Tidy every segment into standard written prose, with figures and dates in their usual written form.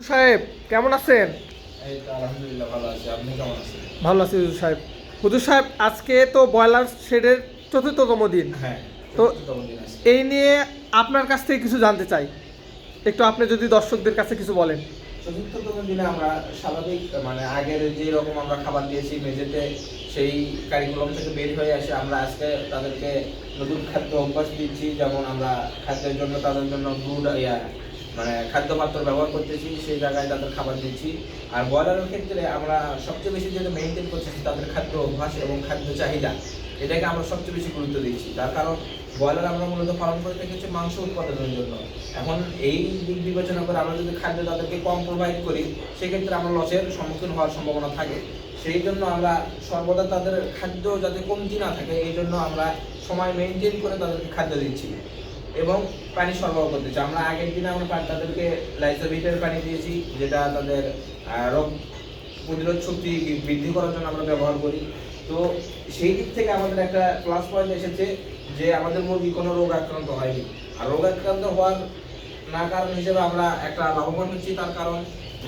সাহেব কেমন আছেন? এই তো আলহামদুলিল্লাহ ভালো আছি। আপনি কেমন আছেন? ভালো আছি হুজুর সাহেব। হুজুর সাহেব, আজকে তো ব্রয়লার শেডের ৪র্থতম দিন। হ্যাঁ, তো চতুর্থতম দিন আছে। এই নিয়ে আপনার কাছ থেকে কিছু জানতে চাই। একটু আপনি যদি দর্শকদের কাছে কিছু বলেন। চতুর্থতম দিনে আমরা স্বাভাবিক মানে আগের যে রকম আমরা খাবার দিয়েছি মেঝেতে, সেই কারিকুলাম থেকে বের হয়ে আসে আমরা আজকে তাদেরকে নতুন খাদ্য অভ্যাস দিচ্ছি। যেমন আমরা খাদ্যের জন্য তাদের জন্য মানে খাদ্য পাত্র ব্যবহার করতেছি, সেই জায়গায় তাদের খাবার দিচ্ছি। আর ব্রয়লারের ক্ষেত্রে আমরা সবচেয়ে বেশি যেটা মেনটেন করতেছি তাদের খাদ্য অভ্যাস এবং খাদ্য চাহিদা, এটাকে আমরা সবচেয়ে বেশি গুরুত্ব দিচ্ছি। তার কারণ ব্রয়লার আমরা মূলত পালন করে থাকি হচ্ছে মাংস উৎপাদনের জন্য। এখন এই দিক বিবেচনা করে আমরা যদি খাদ্য তাদেরকে কম প্রোভাইড করি, সেক্ষেত্রে আমরা লসের সম্মুখীন হওয়ার সম্ভাবনা থাকে। সেই জন্য আমরা সর্বদা তাদের খাদ্য যাতে কমতি না থাকে, এই জন্য আমরা সময় মেনটেন করে তাদেরকে খাদ্য দিচ্ছি এবং পানি সরবরাহ করতেছি। আমরা আগের দিনে আমরা তাদেরকে লাইসোভিটের পানি দিয়েছি, যেটা তাদের রোগ প্রতিরোধ শক্তি বৃদ্ধি করার জন্য আমরা ব্যবহার করি। তো সেই দিক থেকে আমাদের একটা প্লাস পয়েন্ট এসেছে যে আমাদের মুরগি কোনো রোগ আক্রান্ত হয়নি। আর রোগ আক্রান্ত হওয়ার না কারণ হিসেবে আমরা একটা লাভবান হচ্ছি, তার কারণ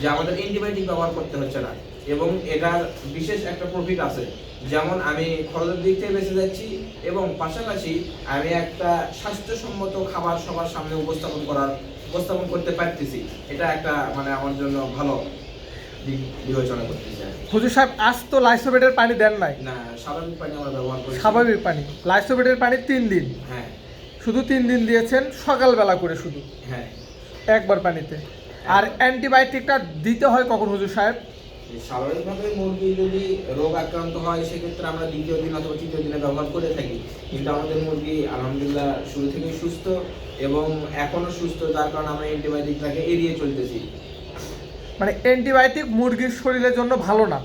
যে আমাদের অ্যান্টিবায়োটিক ব্যবহার করতে হচ্ছে না এবং এটার বিশেষ একটা প্রফিট আছে। যেমন আমি খরচের দিক থেকে বেঁচে যাচ্ছি এবং পাশাপাশি আমি একটা স্বাস্থ্যসম্মত খাবার সবার সামনে উপস্থাপন করতে পারতেছি। এটা একটা মানে আমার জন্য ভালো দিক বিবেচনা করতেছি। হুজুর সাহেব, আজ তো লাইসোবেটের পানি দেন নাই। না, স্বাভাবিক পানি আমরা ব্যবহার করি। স্বাভাবিক পানি, লাইসোবেটের পানি 3 দিন। হ্যাঁ, শুধু 3 দিন দিয়েছেন, সকালবেলা করে শুধু হ্যাঁ, একবার পানিতে। আর অ্যান্টিবায়োটিকটা দিতে হয় কখন হুজুর সাহেব? স্বাভাবিকভাবে মুরগি যদি রোগ আক্রান্ত হয় সেক্ষেত্রে আমরা দ্বিতীয় দিন অথবা তৃতীয় দিনে ব্যবহার করে থাকি। কিন্তু আমাদের মুরগি আলহামদুলিল্লাহ শুরু থেকেই সুস্থ এবং এখনো সুস্থ, যার কারণে আমরা অ্যান্টিবায়োটিকটাকে এড়িয়ে চলতেছি। মানে অ্যান্টিবায়োটিক মুরগির শরীরের জন্য ভালো না।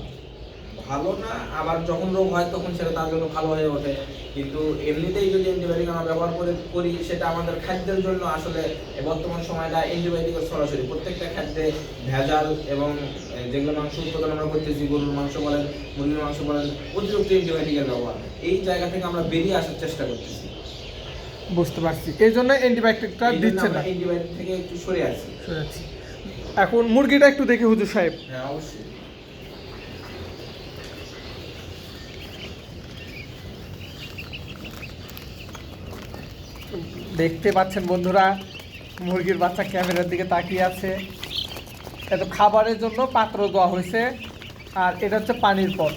ভালো না, আবার যখন রোগ হয় তখন সেটা তার জন্য ভালো হয়ে ওঠে। কিন্তু এমনিতেই যদি অ্যান্টিবায়োটিক আমরা ব্যবহার করি, সেটা আমাদের খাদ্যের জন্য আসলে বর্তমান সময়টা অ্যান্টিবায়োটিকের সরাসরি প্রত্যেকটা খাদ্যে ভেজাল এবং যেগুলো মাংস উৎপাদন আমরা করতেছি, গরুর মাংস বলেন, মুরগির মাংস বলেন, অতিরিক্ত অ্যান্টিবায়োটিকের ব্যবহার, এই জায়গা থেকে আমরা বেরিয়ে আসার চেষ্টা করতেছি। বুঝতে পারছি, এই জন্য অ্যান্টিবায়োটিকটা দিচ্ছে না। অ্যান্টিবায়োটিক থেকে একটু সরে আসি। এখন মুরগিটা একটু দেখি হুজুর সাহেব। হ্যাঁ, অবশ্যই। দেখতে পাচ্ছেন বন্ধুরা, মুরগির বাচ্চা ক্যামেরার দিকে তাকিয়ে আছে। এটা খাবারের জন্য পাত্র দেওয়া হয়েছে, আর এটা হচ্ছে পানির পট।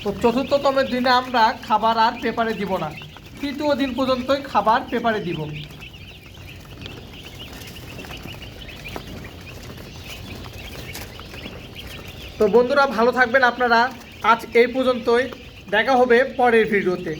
তো ৪র্থতম দিনে আমরা খাবার আর পেপারে দিব না, ৩য় দিন পর্যন্তই খাবার পেপারে দিব। তো বন্ধুরা ভালো থাকবেন আপনারা, আজ এই পর্যন্তই। দেখা হবে পরের ভিডিওতে।